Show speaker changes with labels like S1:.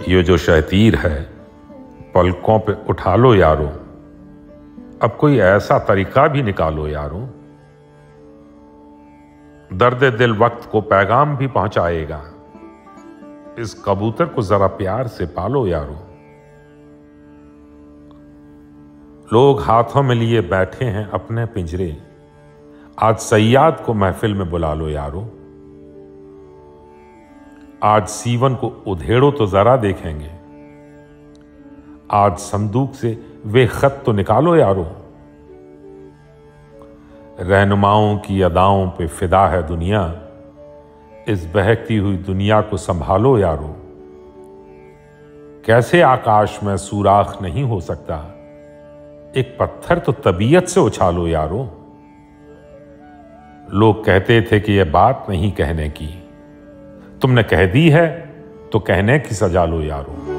S1: ये जो शहतीर है पलकों पे उठा लो यारो, अब कोई ऐसा तरीका भी निकालो यारो। दर्द दिल वक्त को पैगाम भी पहुंचाएगा, इस कबूतर को जरा प्यार से पालो यारो। लोग हाथों में लिए बैठे हैं अपने पिंजरे, आज सैयाद को महफिल में बुला लो यारो। आज सीवन को उधेड़ो तो जरा देखेंगे, आज संदूक से वे खत तो निकालो यारो। रहनुमाओं की अदाओं पे फिदा है दुनिया, इस बहकती हुई दुनिया को संभालो यारो। कैसे आकाश में सुराख नहीं हो सकता, एक पत्थर तो तबीयत से उछालो यारो। लोग कहते थे कि यह बात नहीं कहने की, तुमने कह दी है तो कहने की सजा लो यारो।